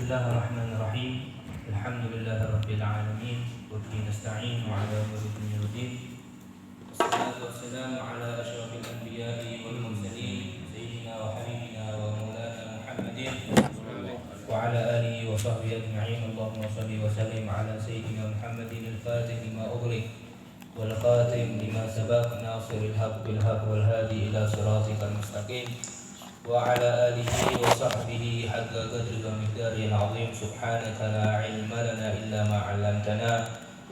Bismillahirrahmanirrahim. Alhamdulillahirabbil alamin. Wa bihi nasta'in wa 'ala umuri dunya. Wassalatu wassalamu 'ala asyrafil anbiya'i wal mursalin sayyidina wa habibina wa maulana Muhammadin wa 'ala alihi wa sahbihi ajma'in. Allahumma shalli wa sallim 'ala sayyidina Muhammadin al-fatih lima ughliq wal khatim lima sabaq nasiril haqq bil haqq wal hadi ila siratikal mustaqim. وعلى آله وصحبه حق قدر ومقداره العظيم. سبحانك لا علم لنا إلا ما علمتنا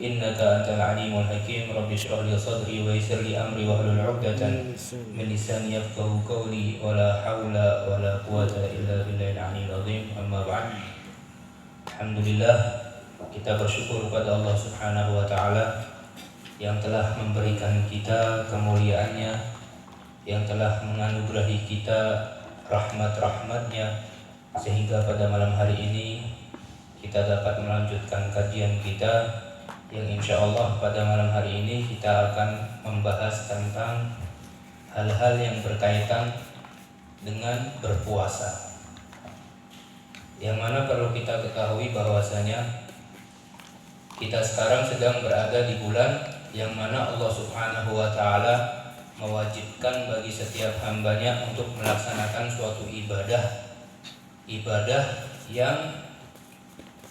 إنك أنت العليم الحكيم. رب اشرح لي صدري ويسر لي أمري واحلل عقدة من لساني يفقهوا قولي ولا حول ولا قوة إلا بالله العلي العظيم. أما بعد. Alhamdulillah, kita bersyukur kepada Allah Subhanahu wa Ta'ala yang telah memberikan kita kemuliaannya, yang telah menganugerahi kita rahmat-rahmatnya, sehingga pada malam hari ini kita dapat melanjutkan kajian kita yang insya Allah pada malam hari ini kita akan membahas tentang hal-hal yang berkaitan dengan berpuasa, yang mana perlu kita ketahui bahwasanya kita sekarang sedang berada di bulan yang mana Allah Subhanahu wa Ta'ala mewajibkan bagi setiap hambanya untuk melaksanakan suatu ibadah yang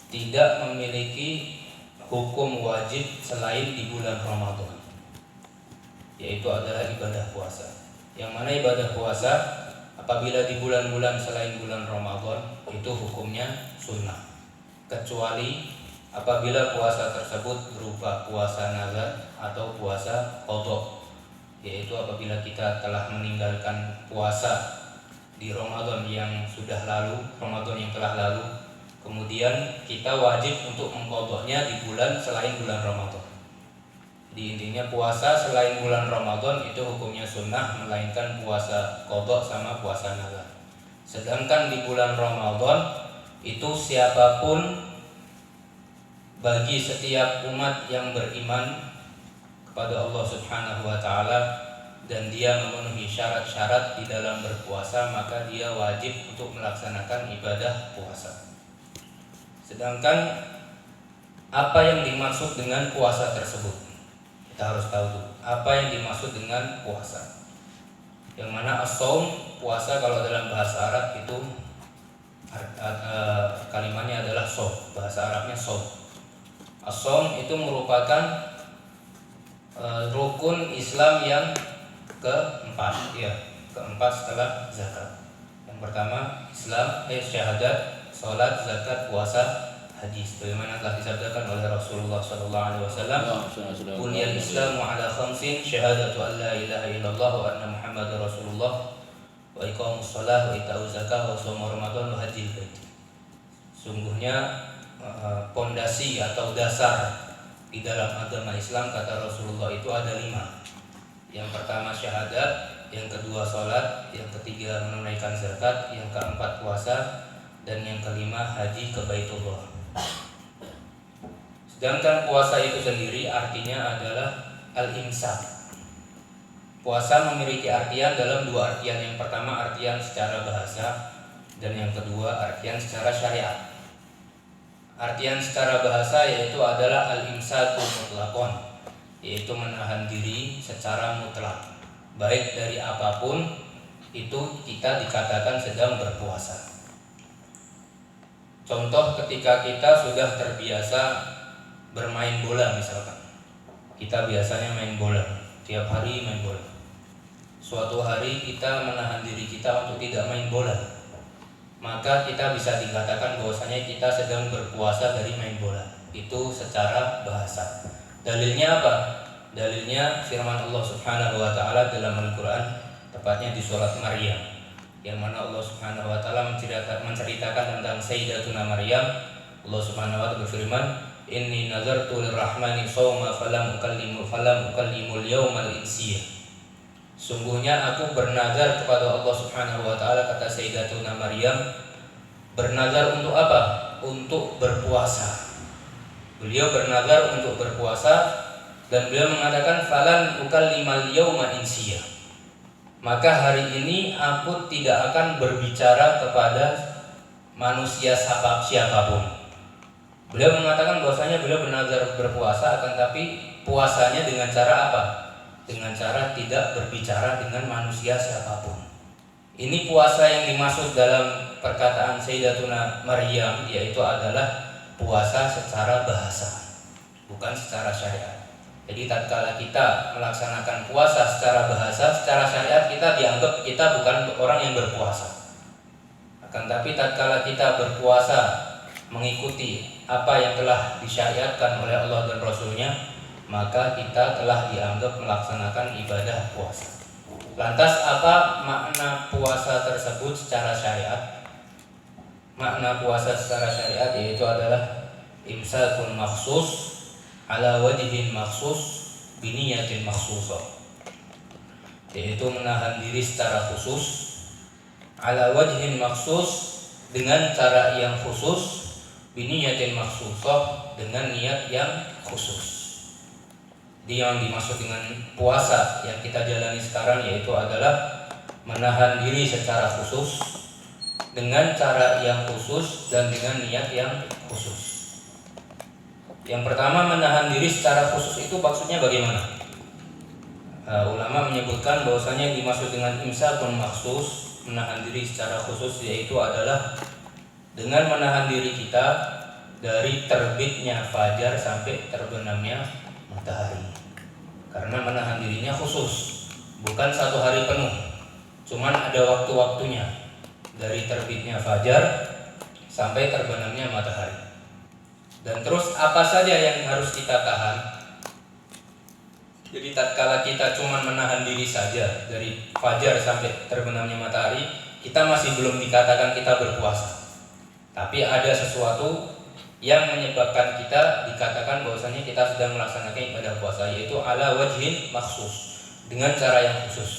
tidak memiliki hukum wajib selain di bulan Ramadan, yaitu adalah ibadah puasa. Yang mana ibadah puasa apabila di bulan-bulan selain bulan Ramadan itu hukumnya sunnah, kecuali apabila puasa tersebut berupa puasa nazar atau puasa qadha, yaitu apabila kita telah meninggalkan puasa di Ramadan yang sudah lalu, Ramadan yang telah lalu, kemudian kita wajib untuk mengqadhanya di bulan selain bulan Ramadan. Di intinya puasa selain bulan Ramadan itu hukumnya sunnah, melainkan puasa qadha sama puasa nazar. Sedangkan di bulan Ramadan itu siapapun bagi setiap umat yang beriman kepada Allah Subhanahu wa Ta'ala dan dia memenuhi syarat-syarat di dalam berpuasa, maka dia wajib untuk melaksanakan ibadah puasa. Sedangkan apa yang dimaksud dengan puasa tersebut, kita harus tahu dulu apa yang dimaksud dengan puasa. Yang mana as-shaum, puasa kalau dalam bahasa Arab itu kalimatnya adalah shaum, bahasa Arabnya shaum. As-shaum itu merupakan rukun Islam yang keempat, keempat setelah zakat. Yang pertama Islam, syahadat, salat, zakat, puasa, haji. Sebagaimana telah disabdakan oleh Rasulullah SAW, Bunyal Islamu ala khamsin, syahadatu an la ilaha illallah wa anna Muhammadar Rasulullah, wa iqamus shalah, wa ita'uz zakah, wa shaum Ramadan, wa hajjil bait. Sungguhnya pondasi atau dasar di dalam agama Islam, kata Rasulullah, itu ada 5. Yang pertama syahadat, yang kedua sholat, yang ketiga menunaikan zakat, yang keempat puasa, dan yang kelima haji ke Baitullah. Sedangkan puasa itu sendiri artinya adalah al-imsak. Puasa memiliki artian dalam 2 artian. Yang pertama artian secara bahasa, dan yang kedua artian secara syariat. Artian secara bahasa yaitu adalah al-imsaku mutlaqon, yaitu menahan diri secara mutlak, baik dari apapun itu kita dikatakan sedang berpuasa. Contoh ketika kita sudah terbiasa bermain bola misalkan. Kita biasanya main bola, tiap hari main bola. Suatu hari kita menahan diri kita untuk tidak main bola, maka kita bisa dikatakan bahwasanya kita sedang berpuasa dari main bola. Itu secara bahasa. Dalilnya apa? Dalilnya firman Allah Subhanahu wa Ta'ala dalam Al-Quran, tepatnya di surat Maryam, yang mana Allah Subhanahu wa Ta'ala menceritakan tentang Sayyidatuna Maryam. Allah Subhanahu wa Ta'ala berfirman, Inni nazartu lirrahmani shawma falam ukallimul yawmal insiyah. Sungguhnya aku bernazar kepada Allah Subhanahu wa Ta'ala, kata Sayyidatuna Maryam, bernazar untuk apa? Untuk berpuasa. Beliau bernazar untuk berpuasa, dan beliau mengatakan falan ukallimal yawma insiyah. Maka hari ini aku tidak akan berbicara kepada manusia siapapun. Beliau mengatakan bahwasanya beliau bernazar berpuasa, akan tapi puasanya dengan cara apa? Dengan cara tidak berbicara dengan manusia siapapun. Ini puasa yang dimaksud dalam perkataan Sayyidatuna Maryam, yaitu adalah puasa secara bahasa, bukan secara syariat. Jadi tatkala kita melaksanakan puasa secara bahasa, secara syariat kita dianggap kita bukan orang yang berpuasa. Akan tapi tatkala kita berpuasa mengikuti apa yang telah disyariatkan oleh Allah dan Rasulnya, maka kita telah dianggap melaksanakan ibadah puasa. Lantas apa makna puasa tersebut secara syariat? Makna puasa secara syariat yaitu adalah imsakun makhsus ala wajhin makhsus biniyatin makhsusah, yaitu menahan diri secara khusus ala wajhin makhsus dengan cara yang khusus, biniyatin makhsusah dengan niat yang khusus. Jadi yang dimaksud dengan puasa yang kita jalani sekarang yaitu adalah menahan diri secara khusus dengan cara yang khusus dan dengan niat yang khusus. Yang pertama, menahan diri secara khusus itu maksudnya bagaimana? Ulama menyebutkan bahwasanya yang dimaksud dengan imsakun makhsus, menahan diri secara khusus, yaitu adalah dengan menahan diri kita dari terbitnya fajar sampai terbenamnya matahari. Karena menahan dirinya khusus, bukan satu hari penuh, cuman ada waktu-waktunya, dari terbitnya fajar sampai terbenamnya matahari. Dan terus apa saja yang harus kita tahan? Jadi tatkala kita cuma menahan diri saja dari fajar sampai terbenamnya matahari, kita masih belum dikatakan kita berpuasa. Tapi ada sesuatu yang menyebabkan kita dikatakan bahwasanya kita sedang melaksanakan ibadah puasa, yaitu ala wajhin makhsus, dengan cara yang khusus.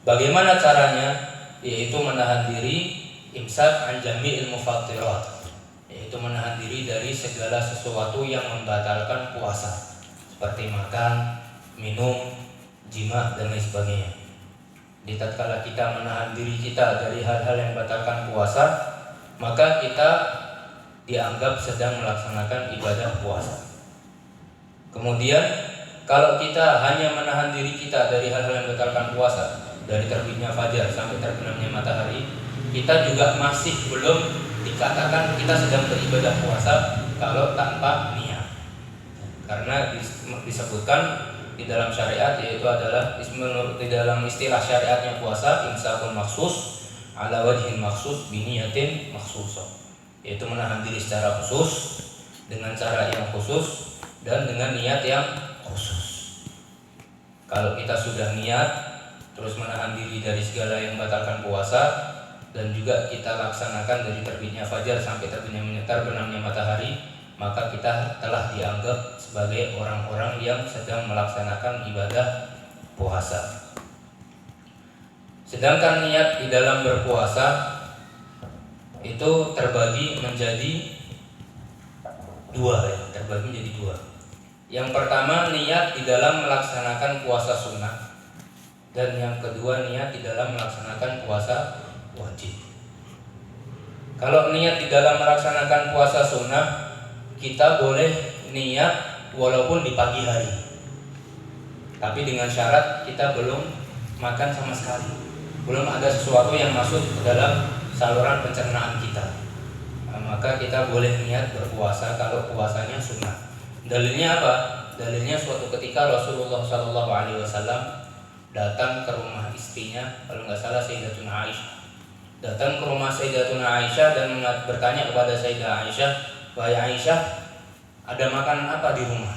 Bagaimana caranya? Yaitu menahan diri imsak an jami'il mufattirat, yaitu menahan diri dari segala sesuatu yang membatalkan puasa, seperti makan, minum, jima, dan lain sebagainya. Di tatkala kita menahan diri kita dari hal-hal yang membatalkan puasa, maka kita dianggap sedang melaksanakan ibadah puasa. Kemudian kalau kita hanya menahan diri kita dari hal-hal yang membatalkan puasa, dari terbitnya fajar sampai terbenamnya matahari, kita juga masih belum dikatakan kita sedang beribadah puasa kalau tanpa niat. Karena disebutkan di dalam syariat, yaitu adalah di dalam istilah syariatnya puasa, imsakun makhsus ala wajhin makhsus biniyatin makhsusah, yaitu menahan diri secara khusus dengan cara yang khusus dan dengan niat yang khusus. Kalau kita sudah niat terus menahan diri dari segala yang membatalkan puasa, dan juga kita laksanakan dari terbitnya fajar sampai terbenamnya matahari, maka kita telah dianggap sebagai orang-orang yang sedang melaksanakan ibadah puasa. Sedangkan niat di dalam berpuasa itu terbagi menjadi dua. Yang pertama, niat di dalam melaksanakan puasa sunnah, dan yang kedua, niat di dalam melaksanakan puasa wajib. Kalau niat di dalam melaksanakan puasa sunnah, kita boleh niat walaupun di pagi hari, tapi dengan syarat kita belum makan sama sekali, belum ada sesuatu yang masuk ke dalam saluran pencernaan kita. Maka kita boleh niat berpuasa kalau puasanya sunnah. Dalilnya apa? Dalilnya suatu ketika Rasulullah SAW datang ke rumah istrinya, kalau nggak salah Sayyidatuna Aisyah. Datang ke rumah Sayyidatuna Aisyah dan bertanya kepada Sayyidah Aisyah, "Wahai Aisyah, ada makanan apa di rumah?"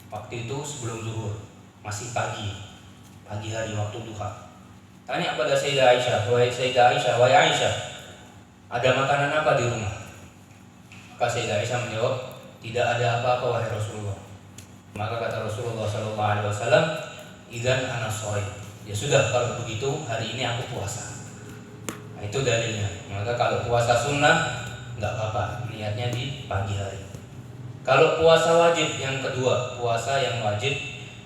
Waktu itu sebelum zuhur, masih pagi hari waktu duha. Tanya kepada Sayyidah Aisyah, "Wahai Sayyidah Aisyah, wahai Aisyah, ada makanan apa di rumah?" Maka Sayyidah Aisyah menjawab, "Tidak ada apa-apa wahai Rasulullah." Maka kata Rasulullah SAW, "Idzan ana shaim." Ya sudah, kalau begitu hari ini aku puasa. Nah, itu dalilnya. Maka kalau puasa sunnah nggak apa-apa, niatnya di pagi hari. Kalau puasa wajib yang kedua, puasa yang wajib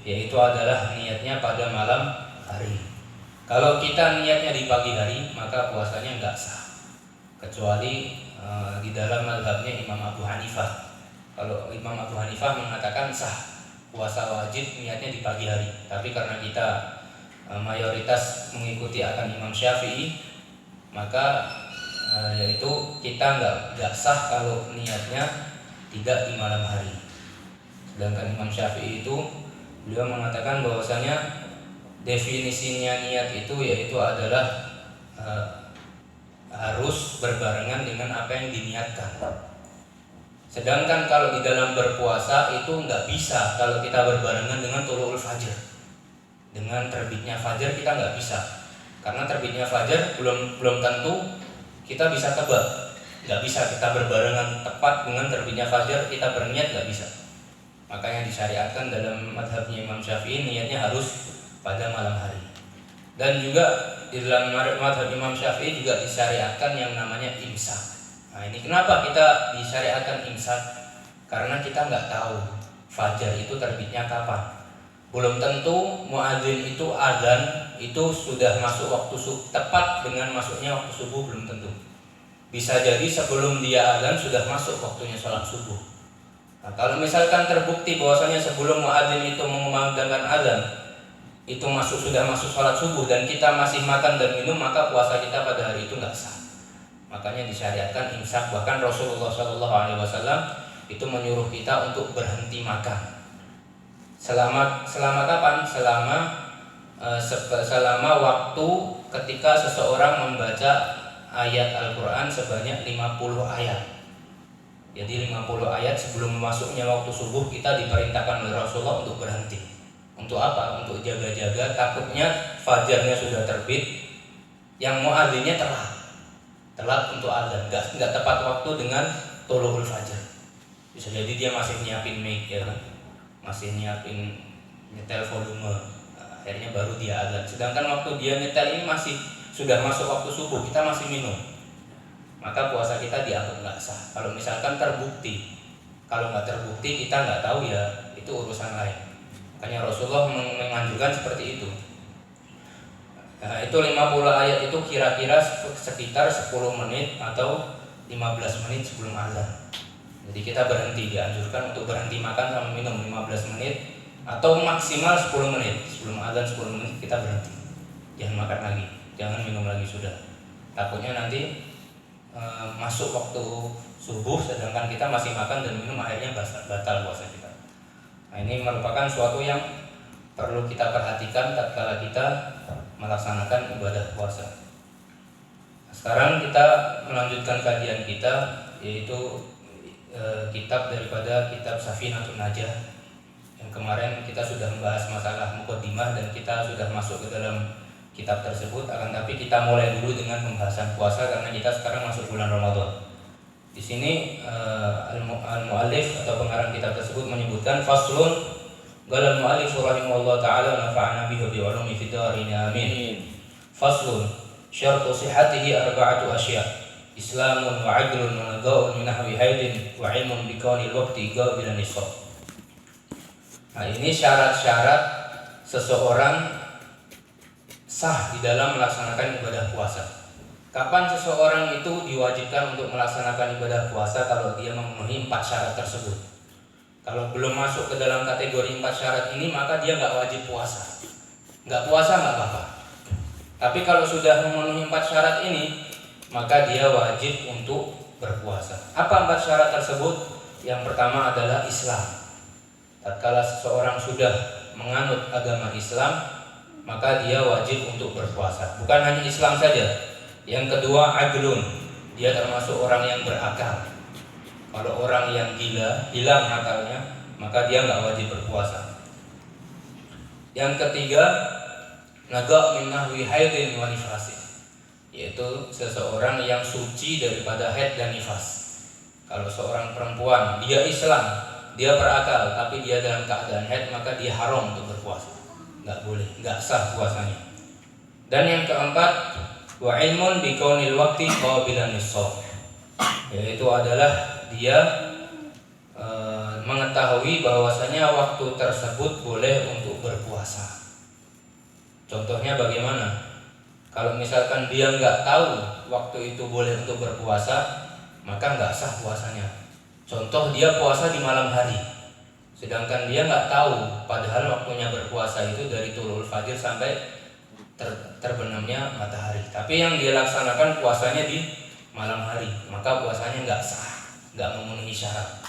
yaitu adalah niatnya pada malam hari. Kalau kita niatnya di pagi hari, maka puasanya nggak sah. kecuali di dalam mazhabnya Imam Abu Hanifah. Kalau Imam Abu Hanifah mengatakan sah puasa wajib niatnya di pagi hari, tapi karena kita mayoritas mengikuti akan Imam Syafi'i, maka yaitu kita nggak sah kalau niatnya tidak di malam hari. Sedangkan Imam Syafi'i itu beliau mengatakan bahwasanya definisinya niat itu yaitu adalah harus berbarengan dengan apa yang diniatkan. Sedangkan kalau di dalam berpuasa itu nggak bisa kalau kita berbarengan dengan tulu'ul fajar, dengan terbitnya fajar kita nggak bisa, karena terbitnya fajar belum tentu kita bisa tebak. Nggak bisa kita berbarengan tepat dengan terbitnya fajar kita berniat, nggak bisa. Makanya disyariatkan dalam mazhabnya Imam Syafi'i niatnya harus pada malam hari. Dan juga di dalam mazhab Imam Syafi'i juga disyariatkan yang namanya imsak. Nah ini kenapa kita disyariatkan imsak? Karena kita nggak tahu fajar itu terbitnya kapan. Belum tentu muadzin itu azan itu sudah masuk waktu tepat dengan masuknya waktu subuh, belum tentu. Bisa jadi sebelum dia azan sudah masuk waktunya sholat subuh. Nah, kalau misalkan terbukti bahwasanya sebelum muadzin itu mengumandangkan azan itu sudah masuk sholat subuh dan kita masih makan dan minum, maka puasa kita pada hari itu nggak sah. Makanya disyariatkan imsak. Bahkan Rasulullah SAW itu menyuruh kita untuk berhenti makan. Selama kapan? Selama waktu ketika seseorang membaca ayat Al-Quran sebanyak 50 ayat. Jadi 50 ayat sebelum masuknya waktu subuh kita diperintahkan oleh Rasulullah untuk berhenti. Untuk apa? Untuk jaga-jaga takutnya fajarnya sudah terbit, yang muadzinnya telat untuk azan, nggak tepat waktu dengan tulu'ul fajar. Bisa jadi dia masih nyiapin mic, ya kan? Masih nyiapin nyetel volume, akhirnya baru dia azan. Sedangkan waktu dia nyetel ini sudah masuk waktu subuh, kita masih minum, maka puasa kita dianggap nggak sah. Kalau misalkan terbukti, kalau nggak terbukti kita nggak tahu, ya itu urusan lain. Makanya Rasulullah menganjurkan seperti itu. Nah, itu 50 ayat itu kira-kira sekitar 10 menit atau 15 menit sebelum azan. Jadi kita dianjurkan untuk berhenti makan sama minum 15 menit atau maksimal 10 menit sebelum azan. 10 menit kita berhenti, jangan makan lagi, jangan minum lagi, sudah. Takutnya nanti masuk waktu subuh sedangkan kita masih makan dan minum, akhirnya batal puasa kita. Nah, ini merupakan suatu yang perlu kita perhatikan tatkala kita melaksanakan ibadah puasa. Sekarang kita melanjutkan kajian kita, yaitu kitab daripada kitab Safinatun Najah. Yang kemarin kita sudah membahas masalah muqaddimah dan kita sudah masuk ke dalam kitab tersebut. Akan tapi kita mulai dulu dengan pembahasan puasa karena kita sekarang masuk bulan Ramadan. Di sini al-muallif atau pengarang kitab tersebut menyebutkan faslun. Qala al-muallif rahimahullah taala nafa'ana bihi bi ulumi fid darin amin. Faslun syartu sihhatihi arba'atu asya'. Islamun wa 'adlun wa nadha'un min nahwi haidin wa 'ilmun bi kaunil waqti qabilan nisab. Nah, ini syarat-syarat seseorang sah di dalam melaksanakan ibadah puasa. Kapan seseorang itu diwajibkan untuk melaksanakan ibadah puasa? Kalau dia memenuhi 4 syarat tersebut. Kalau belum masuk ke dalam kategori 4 syarat ini, maka dia nggak wajib puasa. Nggak puasa nggak apa-apa. Tapi kalau sudah memenuhi 4 syarat ini, maka dia wajib untuk berpuasa. Apa 4 syarat tersebut? Yang pertama adalah Islam. Tatkala seseorang sudah menganut agama Islam, maka dia wajib untuk berpuasa. Bukan hanya Islam saja. Yang kedua, adlun. Dia termasuk orang yang berakal. Kalau orang yang gila, hilang akalnya, maka dia nggak wajib berpuasa. Yang ketiga, naga' min nahwi haidin wa nifasin, yaitu seseorang yang suci daripada haid dan nifas. Kalau seorang perempuan, dia Islam, dia berakal, tapi dia dalam keadaan haid, maka dia haram untuk berpuasa. Nggak boleh, nggak sah puasanya. Dan yang keempat, wa ilmun bi kaunil waqti qabilan nisab, yaitu adalah dia mengetahui bahwasanya waktu tersebut boleh untuk berpuasa. Contohnya bagaimana? Kalau misalkan dia nggak tahu waktu itu boleh untuk berpuasa, maka nggak sah puasanya. Contoh, dia puasa di malam hari, sedangkan dia nggak tahu padahal waktunya berpuasa itu dari tulul fajr sampai terbenamnya matahari, tapi yang dia laksanakan puasanya di malam hari, maka puasanya nggak sah, nggak memenuhi syarat.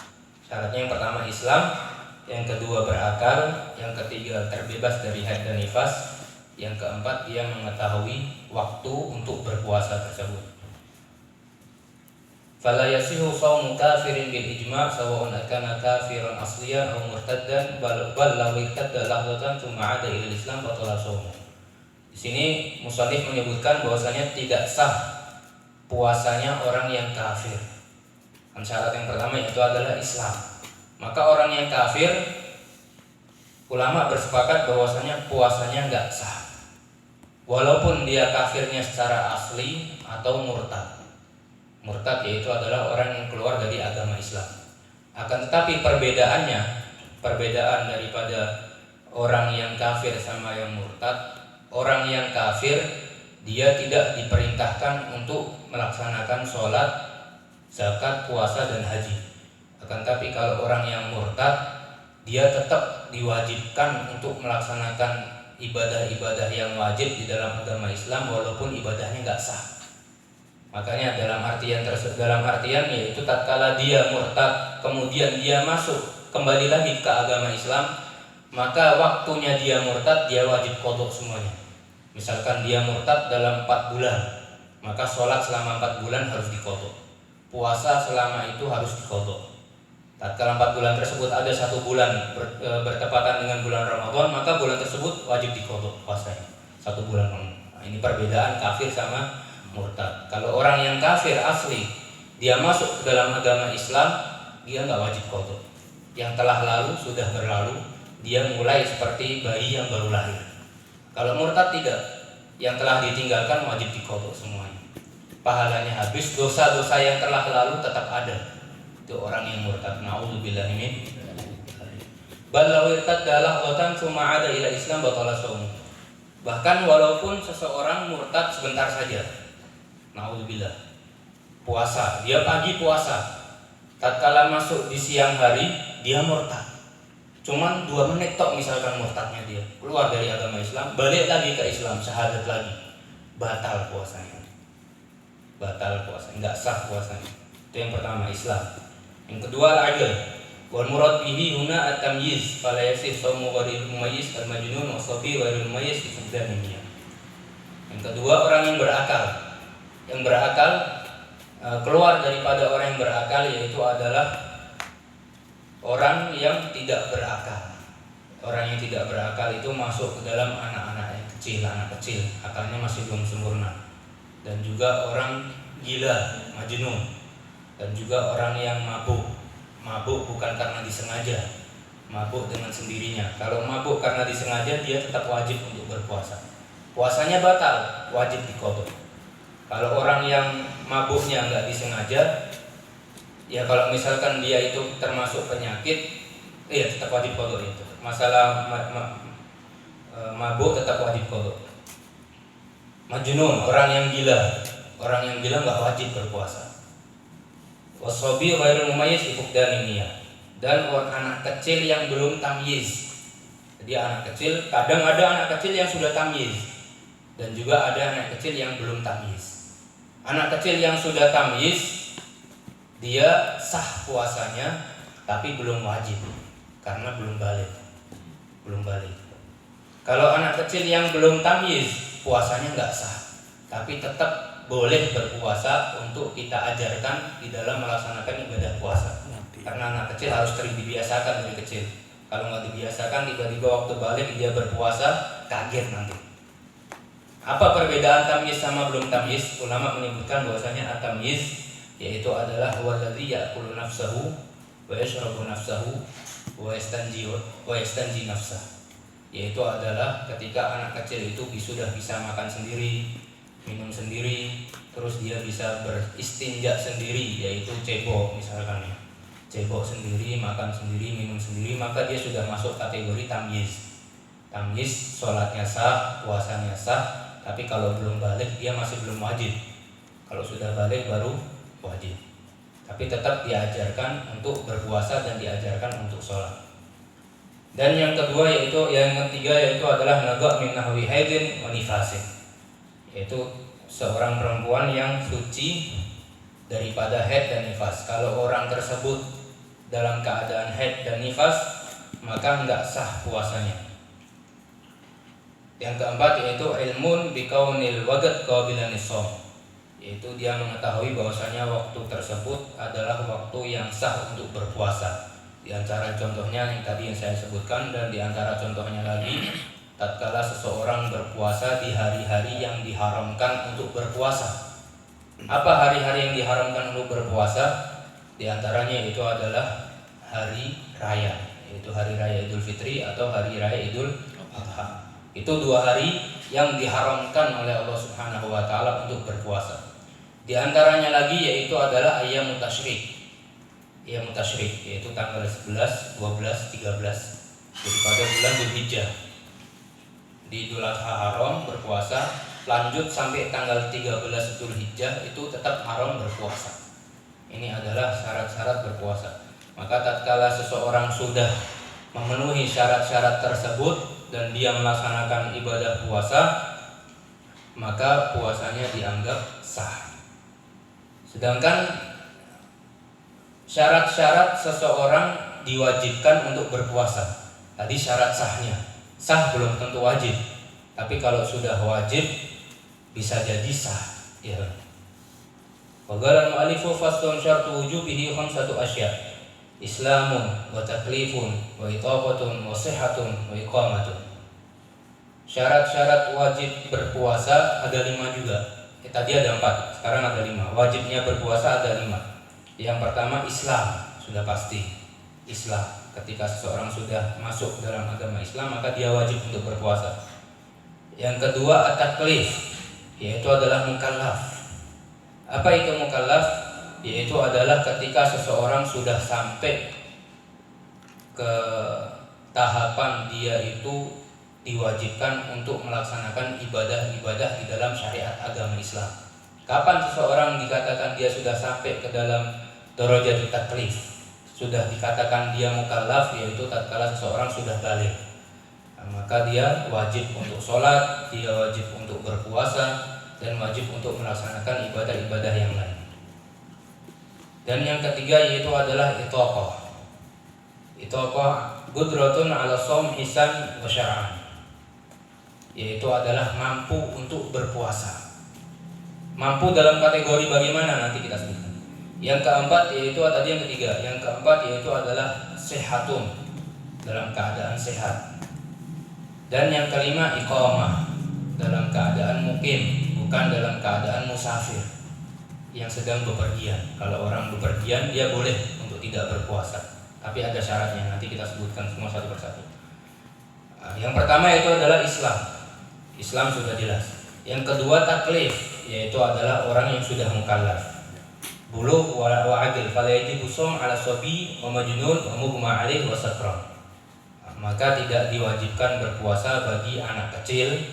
Syaratnya yang pertama Islam, yang kedua berakal, yang ketiga terbebas dari haid dan nifas, yang keempat dia mengetahui waktu untuk berpuasa tersebut. Fala yasihu shaumu kafirin bil ijma' sawa'un kana kafiran asliyan aw murtaddan bal law irtadda lahzatan tsumma 'ada ila Islam batala shaumuh. Di sini musannif menyebutkan bahwasanya tidak sah puasanya orang yang kafir. Dan syarat yang pertama itu adalah Islam. Maka orang yang kafir, ulama bersepakat bahwasanya puasanya enggak sah, walaupun dia kafirnya secara asli atau murtad. Murtad yaitu adalah orang yang keluar dari agama Islam. Akan tetapi perbedaan daripada orang yang kafir sama yang murtad, orang yang kafir dia tidak diperintahkan untuk melaksanakan sholat, zakat, puasa, dan haji. Akan tetapi kalau orang yang murtad, dia tetap diwajibkan untuk melaksanakan ibadah-ibadah yang wajib di dalam agama Islam walaupun ibadahnya nggak sah. Makanya dalam artian yaitu tatkala dia murtad kemudian dia masuk kembali lagi ke agama Islam, maka waktunya dia murtad dia wajib qadha semuanya. Misalkan dia murtad dalam 4 bulan, maka sholat selama 4 bulan harus diqadha, puasa selama itu harus diqadha. Tatkala 4 bulan tersebut ada 1 bulan bertepatan dengan bulan Ramadan, maka bulan tersebut wajib diqadha puasanya 1 bulan. Nah, ini perbedaan kafir sama murtad. Kalau orang yang kafir asli, dia masuk ke dalam agama Islam, dia nggak wajib qadha. Yang telah lalu sudah berlalu, dia mulai seperti bayi yang baru lahir. Kalau murtad tidak, yang telah ditinggalkan wajib diqadha semuanya. Pahalanya habis, dosa-dosa yang telah lalu tetap ada. Itu orang yang murtad. Na'udzubillahi min. Bal law irtadda lahzatan tsumma 'ada ila Islam batala shaumuh. Bahkan walaupun seseorang murtad sebentar saja, na'udzubillah, puasa, dia pagi puasa, tatkala masuk di siang hari dia murtad. Cuman 2 menit tok misalkan murtadnya, dia keluar dari agama Islam, balik lagi ke Islam, syahadat lagi, batal puasanya. Batal puasa, enggak sah puasanya. Itu yang pertama, Islam. Yang kedua al-'adl. Wal murad bihi huna at-tamyiz, fala yasih shaumu ghairil mumayyiz al-majnun wa sabi ghairil mumayyiz fi fadlaniyah. Yang kedua orang yang berakal. Yang berakal keluar daripada orang yang berakal yaitu adalah orang yang tidak berakal. Orang yang tidak berakal itu masuk ke dalam anak kecil, akalnya masih belum sempurna. Dan juga orang gila, majnun. Dan juga orang yang mabuk. Mabuk bukan karena disengaja, mabuk dengan sendirinya. Kalau mabuk karena disengaja, dia tetap wajib untuk berpuasa. Puasanya batal, wajib diqadha. Kalau orang yang mabuknya nggak disengaja, ya kalau misalkan dia itu termasuk penyakit, tetap wajib qadha itu. Masalah mabuk tetap wajib qadha. Majnun, orang yang gila nggak wajib berpuasa. Wasabi ghairul mumayyiz fi faqdaniyah. Dan anak kecil yang belum tamyiz. Jadi anak kecil, kadang ada anak kecil yang sudah tamyiz dan juga ada anak kecil yang belum tamyiz. Anak kecil yang sudah tamyiz dia sah puasanya tapi belum wajib karena belum balik. Kalau anak kecil yang belum tamyiz puasanya enggak sah, tapi tetap boleh berpuasa untuk kita ajarkan di dalam melaksanakan ibadah puasa. Karena anak kecil harus dibiasakan dari kecil. Kalau nggak dibiasakan, tiba-tiba waktu balik dia berpuasa, kaget nanti. Apa perbedaan tamyiz sama belum tamyiz? Ulama menyebutkan bahwasanya at-tamyiz yaitu adalah waladzi ya'kulu nafsahu wa yashrabu nafsahu wa yastanji nafsah. Yaitu adalah ketika anak kecil itu sudah bisa makan sendiri, minum sendiri, terus dia bisa beristinja sendiri, yaitu cebok misalkan ya. Cebok sendiri, makan sendiri, minum sendiri, maka dia sudah masuk kategori tamyiz. Tamyiz, sholatnya sah, puasanya sah, tapi kalau belum balik dia masih belum wajib. Kalau sudah balik baru wajib. Tapi tetap diajarkan untuk berpuasa dan diajarkan untuk sholat. Dan yang ketiga yaitu adalah naga min nahwi haidin wa nifasin, yaitu seorang perempuan yang suci daripada haid dan nifas. Kalau orang tersebut dalam keadaan haid dan nifas, maka enggak sah puasanya. Yang keempat yaitu ilmun bikaunil waqt qabilan shaum, yaitu dia mengetahui bahwasanya waktu tersebut adalah waktu yang sah untuk berpuasa. Di antara contohnya yang tadi yang saya sebutkan, dan di antara contohnya lagi tatkala seseorang berpuasa di hari-hari yang diharamkan untuk berpuasa. Apa hari-hari yang diharamkan untuk berpuasa? Di antaranya itu adalah hari raya, yaitu hari raya Idul Fitri atau hari raya Idul Adha. Itu 2 hari yang diharamkan oleh Allah Subhanahu wa taala untuk berpuasa. Di antaranya lagi yaitu adalah ayyamut tasyrik. Ayyamut tasyrik yaitu tanggal 11, 12, 13 daripada bulan Dzulhijjah. Di Idul Adha haram berpuasa, lanjut sampai tanggal 13 Dzulhijjah itu tetap haram berpuasa. Ini adalah syarat-syarat berpuasa. Maka tatkala seseorang sudah memenuhi syarat-syarat tersebut dan dia melaksanakan ibadah puasa, maka puasanya dianggap sah. Sedangkan syarat-syarat seseorang diwajibkan untuk berpuasa, tadi syarat sahnya, sah belum tentu wajib. Tapi kalau sudah wajib bisa jadi sah, ya. Qala al-mu'allifu faslun syartu wujubihi khamsatu asya'. Islamun wa taklifun wa itaqatun wa sihhatun wa iqamatun. Syarat-syarat wajib berpuasa ada 5 juga. Tadi ada 4, sekarang ada 5. Wajibnya berpuasa ada 5. Yang pertama Islam, sudah pasti Islam. Ketika seseorang sudah masuk dalam agama Islam, maka dia wajib untuk berpuasa. Yang kedua at-taklif, yaitu adalah mukallaf. Apa itu mukallaf? Yaitu adalah ketika seseorang sudah sampai ke tahapan dia itu diwajibkan untuk melaksanakan ibadah-ibadah di dalam syariat agama Islam. Kapan seseorang dikatakan dia sudah sampai ke dalam darajatut taklif, sudah dikatakan dia mukallaf, yaitu tatkala seseorang sudah balik. Maka dia wajib untuk sholat, dia wajib untuk berpuasa, dan wajib untuk melaksanakan ibadah-ibadah yang lain. Dan yang ketiga yaitu adalah itaqah. Itaqah qudratun 'ala shaum hisan wa syar'an, yaitu adalah mampu untuk berpuasa. Mampu dalam kategori bagaimana nanti kita sebutkan. Yang keempat yaitu tadi yang ketiga, yang keempat yaitu adalah sehatun, dalam keadaan sehat. Dan yang kelima iqamah, dalam keadaan mukim, bukan dalam keadaan musafir yang sedang bepergian. Kalau orang bepergian dia boleh untuk tidak berpuasa, tapi ada syaratnya, nanti kita sebutkan semua satu persatu. Yang pertama itu adalah Islam. Islam sudah jelas. Yang kedua taklif, yaitu adalah orang yang sudah mukallaf. Bulugh wa aqil, fala yajibu shaum 'ala shabi wa majnun wa mughma 'alaih wa sakran. Maka tidak diwajibkan berpuasa bagi anak kecil,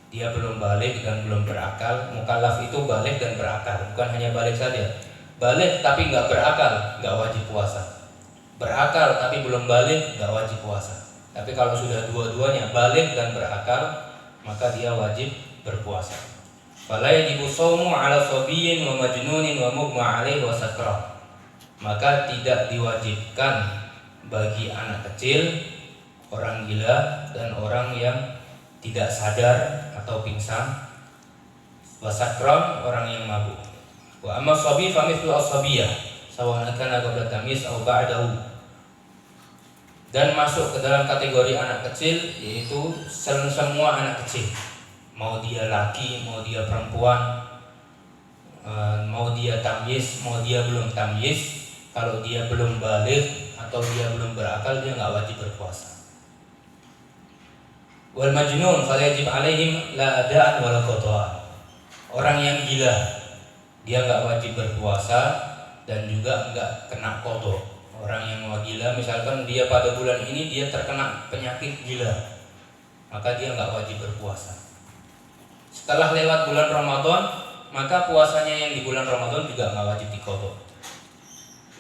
dia belum balik dan belum berakal. Mukallaf itu balik dan berakal, bukan hanya balik saja. Balik tapi nggak berakal, nggak wajib puasa. Berakal tapi belum balik, nggak wajib puasa. Tapi kalau sudah dua-duanya, balik dan berakal, maka dia wajib berpuasa. Fala yajibu shaumu 'ala sabiyyin wa majnunin wa mughma 'alaihi wa sakran. Maka tidak diwajibkan bagi anak kecil, orang gila, dan orang yang tidak sadar atau pingsan, wasakron, orang yang mabuk. Wa amma shabi fa mithlu as-sabiyah sawan kana qabla tamyiz aw ba'dahu. Dan masuk ke dalam kategori anak kecil yaitu semua anak kecil, mau dia laki, mau dia perempuan, mau dia tamyiz, mau dia belum tamyiz. Kalau dia belum balik atau dia belum berakal, dia nggak wajib berpuasa. Wal majnun fala yajib alaihim la adaan wala qada'an. Orang yang gila dia enggak wajib berpuasa dan juga enggak kena qada. Orang yang gila misalkan dia pada bulan ini dia terkena penyakit gila, maka dia enggak wajib berpuasa. Setelah lewat bulan Ramadan, maka puasanya yang di bulan Ramadan juga nggak wajib diqadha.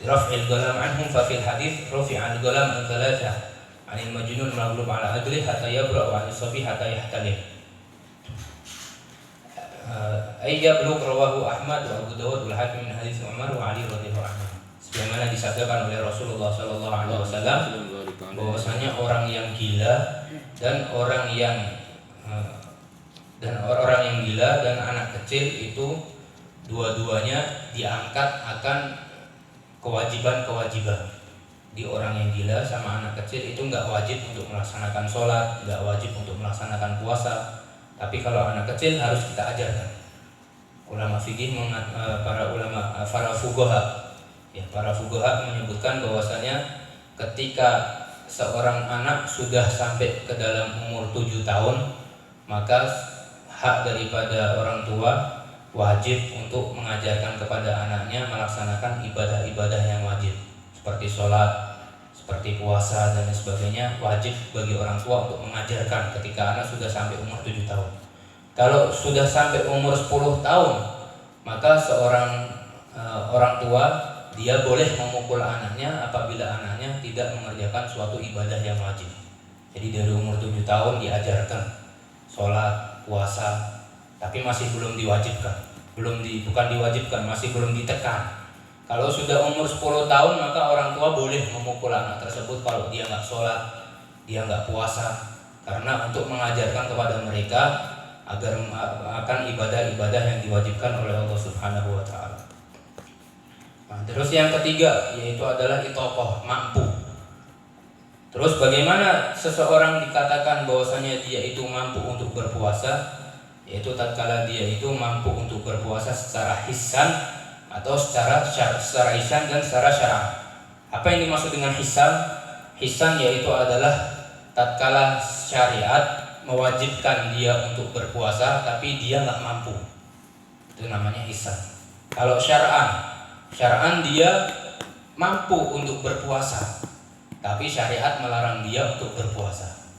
Raf'il ghalam anhum fa fil hadits rafi'al ghalam an thalathah 'anil majnun maghlub 'ala adli hatta yabra' wa 'anil sabi hatta yahtalim. Yablugh rawahu Ahmad wa Abu Dawud wal Hakim min hadits Umar wa Ali radhiyallahu anhu. Sebagaimana disabdakan oleh Rasulullah sallallahu alaihi wasallam bahwasanya orang yang gila dan orang yang gila dan anak kecil itu dua-duanya diangkat akan kewajiban-kewajiban. Di orang yang gila sama anak kecil itu nggak wajib untuk melaksanakan sholat, nggak wajib untuk melaksanakan puasa. Tapi kalau anak kecil harus kita ajarkan. Ulama fikih, para fuqaha menyebutkan bahwasanya ketika seorang anak sudah sampai ke dalam umur 7 tahun, maka hak daripada orang tua wajib untuk mengajarkan kepada anaknya melaksanakan ibadah-ibadah yang wajib seperti sholat, seperti puasa dan sebagainya. Wajib bagi orang tua untuk mengajarkan ketika anak sudah sampai umur 7 tahun. Kalau sudah sampai umur 10 tahun, maka seorang orang tua dia boleh memukul anaknya apabila anaknya tidak mengerjakan suatu ibadah yang wajib. Jadi dari umur 7 tahun diajarkan sholat, puasa, tapi masih belum diwajibkan. Bukan diwajibkan, masih belum ditekan. Kalau sudah umur 10 tahun, maka orang tua boleh memukul anak tersebut kalau dia nggak sholat, dia nggak puasa, karena untuk mengajarkan kepada mereka agar akan ibadah-ibadah yang diwajibkan oleh Allah Subhanahu wa taala. Nah, terus yang ketiga yaitu adalah itoqoh, mampu. Terus bagaimana seseorang dikatakan bahwasanya dia itu mampu untuk berpuasa? Yaitu tatkala dia itu mampu untuk berpuasa secara hissan atau secara hissan dan secara syar'an. Apa yang dimaksud dengan hissan? Hissan yaitu adalah tatkala syariat mewajibkan dia untuk berpuasa tapi dia nggak mampu, itu namanya hissan. Kalau syar'an dia mampu untuk berpuasa tapi syariat melarang dia untuk berpuasa,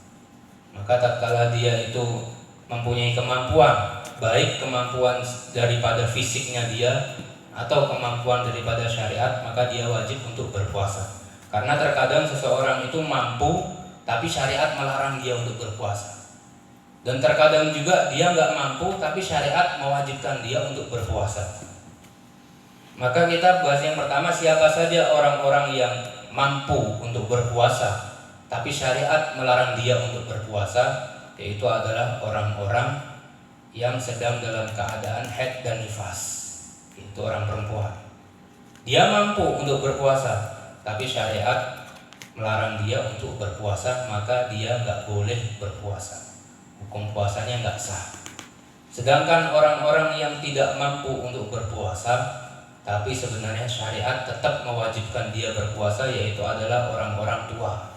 maka tatkala dia itu mempunyai kemampuan, baik kemampuan daripada fisiknya dia atau kemampuan daripada syariat, maka dia wajib untuk berpuasa. Karena terkadang seseorang itu mampu tapi syariat melarang dia untuk berpuasa. Dan terkadang juga dia nggak mampu tapi syariat mewajibkan dia untuk berpuasa. Maka kita bahas yang pertama, siapa saja orang-orang yang mampu untuk berpuasa tapi syariat melarang dia untuk berpuasa, yaitu adalah orang-orang yang sedang dalam keadaan haid dan nifas. Itu orang perempuan. Dia mampu untuk berpuasa tapi syariat melarang dia untuk berpuasa, maka dia nggak boleh berpuasa. Hukum puasanya nggak sah. Sedangkan orang-orang yang tidak mampu untuk berpuasa tapi sebenarnya syariat tetap mewajibkan dia berpuasa, yaitu adalah orang-orang tua.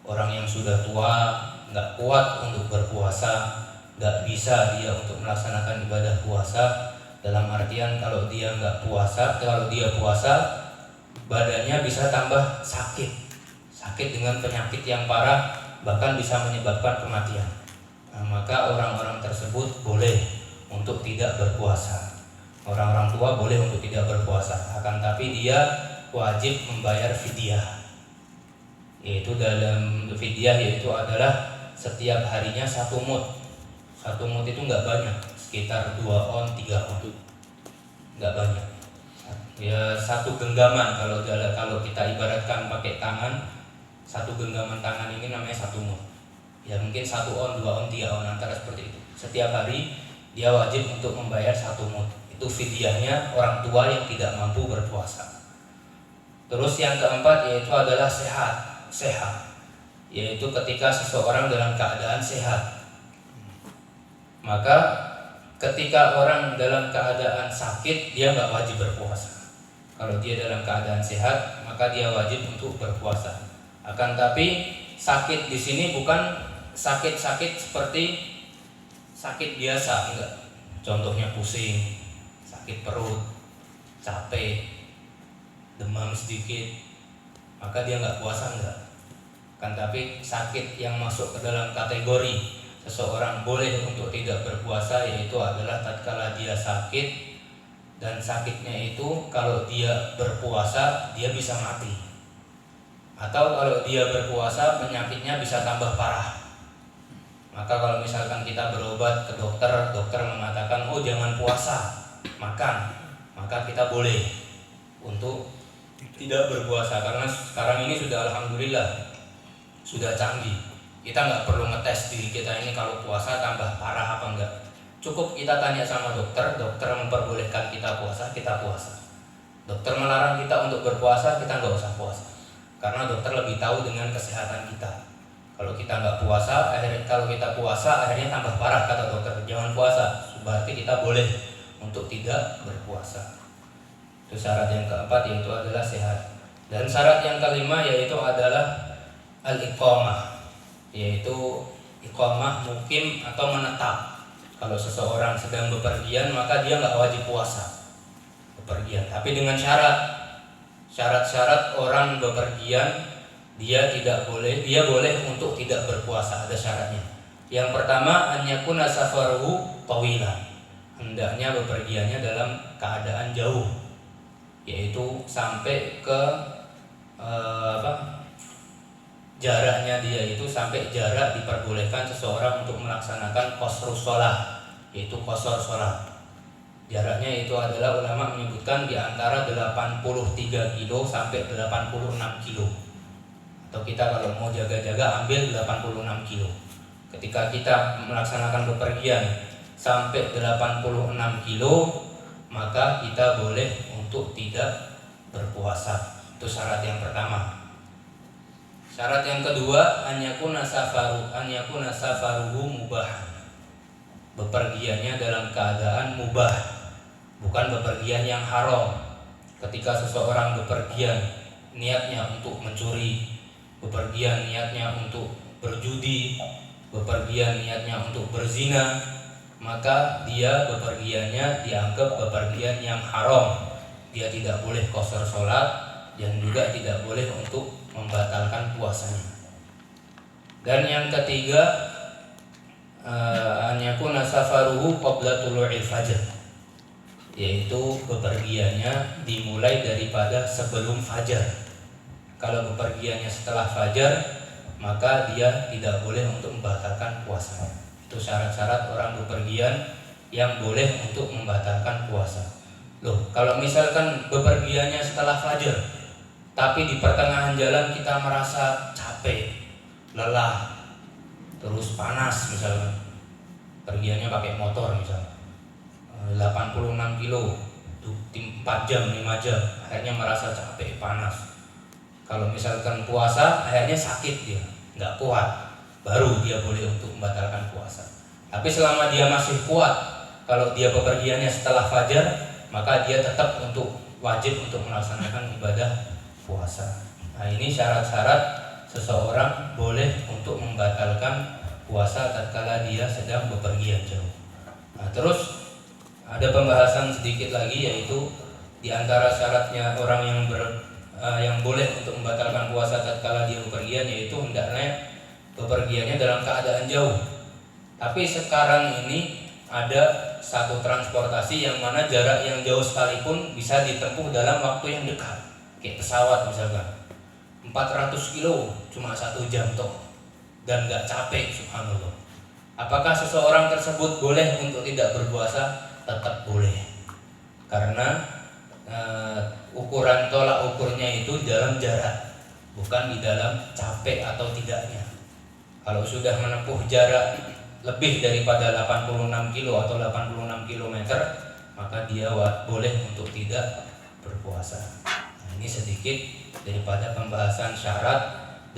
Orang yang sudah tua, nggak kuat untuk berpuasa, nggak bisa dia untuk melaksanakan ibadah puasa. Dalam artian kalau dia puasa badannya bisa tambah sakit dengan penyakit yang parah, bahkan bisa menyebabkan kematian. Nah, maka orang-orang tersebut boleh untuk tidak berpuasa. Orang-orang tua boleh untuk tidak berpuasa, akan tapi dia wajib membayar fidyah. Yaitu dalam fidyah yaitu adalah setiap harinya 1 mud. 1 mud itu nggak banyak, sekitar 2 on 3 on, nggak banyak. Ya 1 genggaman kalau kita ibaratkan pakai tangan, 1 genggaman tangan ini namanya 1 mud. Ya mungkin 1 on, 2 on, 3 on, antara seperti itu. Setiap hari dia wajib untuk membayar 1 mud. Itu fidyahnya orang tua yang tidak mampu berpuasa. Terus yang keempat yaitu adalah sehat, yaitu ketika seseorang dalam keadaan sehat. Maka ketika orang dalam keadaan sakit, dia nggak wajib berpuasa. Kalau dia dalam keadaan sehat, maka dia wajib untuk berpuasa. Akan tapi sakit di sini bukan sakit-sakit seperti sakit biasa, enggak. Contohnya pusing, sakit perut, capek, demam sedikit, maka dia nggak puasa, enggak. Kan tapi sakit yang masuk ke dalam kategori seseorang boleh untuk tidak berpuasa yaitu adalah tatkala dia sakit, dan sakitnya itu kalau dia berpuasa dia bisa mati, atau kalau dia berpuasa penyakitnya bisa tambah parah. Maka kalau misalkan kita berobat ke dokter, dokter mengatakan oh jangan puasa, makan, maka kita boleh untuk tidak berpuasa. Karena sekarang ini sudah alhamdulillah sudah canggih, kita nggak perlu ngetes diri kita ini kalau puasa tambah parah apa enggak. Cukup kita tanya sama dokter, dokter memperbolehkan kita puasa, kita puasa. Dokter melarang kita untuk berpuasa, kita nggak usah puasa, karena dokter lebih tahu dengan kesehatan kita. Kalau kita nggak puasa, kalau kita puasa akhirnya tambah parah, kata dokter jangan puasa, berarti kita boleh untuk tidak berpuasa. Itu syarat yang keempat, yaitu adalah sehat. Dan syarat yang kelima yaitu adalah al-iqamah, yaitu iqamah mukim atau menetap. Kalau seseorang sedang bepergian maka dia nggak wajib puasa bepergian, tapi dengan syarat-syarat orang bepergian dia boleh untuk tidak berpuasa. Ada syaratnya. Yang pertama, an yakuna safaruhu tawilan, hendaknya bepergiannya dalam keadaan jauh, yaitu sampai ke jaraknya dia itu sampai jarak diperbolehkan seseorang untuk melaksanakan qasrus shalah, yaitu qasar shalah. Jaraknya itu adalah ulama menyebutkan di antara 83 kilo sampai 86 kilo. Atau kita kalau mau jaga-jaga ambil 86 kilo. Ketika kita melaksanakan bepergian sampai 86 kilo, maka kita boleh untuk tidak berpuasa. Itu syarat yang pertama. Syarat yang kedua, an yakuna safaruhu mubah. Bepergiannya dalam keadaan mubah, bukan bepergian yang haram. Ketika seseorang bepergian niatnya untuk mencuri, bepergian niatnya untuk berjudi, bepergian niatnya untuk berzina, maka dia bepergiannya dianggap bepergian yang haram. Dia tidak boleh qasar sholat dan juga tidak boleh untuk membatalkan puasanya. Dan yang ketiga, an yakuna safaruhu qabla tulu'il fajr, yaitu bepergiannya dimulai daripada sebelum fajar. Kalau bepergiannya setelah fajar, maka dia tidak boleh untuk membatalkan puasanya. Itu syarat-syarat orang bepergian yang boleh untuk membatalkan puasa. Loh, kalau misalkan bepergiannya setelah fajar, tapi di pertengahan jalan kita merasa capek, lelah, terus panas misalkan, pergiannya pakai motor misalnya 86 kilo 4 jam, 5 jam, akhirnya merasa capek, panas. Kalau misalkan puasa akhirnya sakit, dia nggak kuat, baru dia boleh untuk membatalkan puasa. Tapi selama dia masih kuat, kalau dia bepergiannya setelah fajar, maka dia tetap wajib untuk melaksanakan ibadah puasa. Nah, ini syarat-syarat seseorang boleh untuk membatalkan puasa tatkala dia sedang bepergian jauh. Nah, terus ada pembahasan sedikit lagi, yaitu di antara syaratnya orang yang boleh untuk membatalkan puasa tatkala dia bepergian, yaitu hendaknya bepergiannya dalam keadaan jauh. Tapi sekarang ini ada satu transportasi yang mana jarak yang jauh sekalipun bisa ditempuh dalam waktu yang dekat, kayak pesawat misalkan 400 kilo cuma 1 jam toh, dan gak capek, subhanallah. Apakah seseorang tersebut boleh untuk tidak berpuasa? Tetap boleh, karena ukuran tolak ukurnya itu di dalam jarak, bukan di dalam capek atau tidaknya. Kalau sudah menempuh jarak lebih daripada 86 kilo atau 86 km, maka dia boleh untuk tidak berpuasa. Nah, ini sedikit daripada pembahasan syarat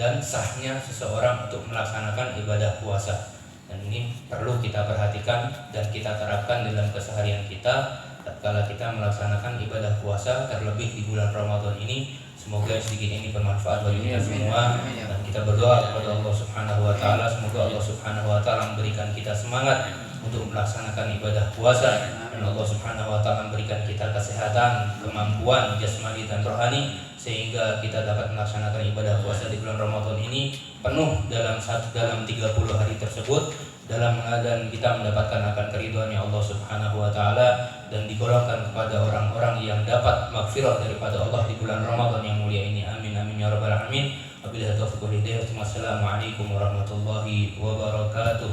dan sahnya seseorang untuk melaksanakan ibadah puasa. Dan ini perlu kita perhatikan dan kita terapkan dalam keseharian kita tatkala kita melaksanakan ibadah puasa, terlebih di bulan Ramadan ini. Semoga sedikit ini bermanfaat bagi kita semua, dan kita berdoa kepada Allah Subhanahu wa taala, semoga Allah Subhanahu wa taala memberikan kita semangat untuk melaksanakan ibadah puasa, dan Allah Subhanahu wa taala memberikan kita kesehatan, kemampuan jasmani dan rohani, sehingga kita dapat melaksanakan ibadah puasa di bulan Ramadan ini penuh dalam 30 hari tersebut dan kita mendapatkan akan keridhaannya Allah Subhanahu wa taala dan digolongkan kepada orang-orang yang dapat maghfirah daripada Allah di bulan Ramadan yang mulia ini. Amin amin ya rabbal alamin. Wabillahi taufiq wal hidayah. Wassalamualaikum warahmatullahi wabarakatuh.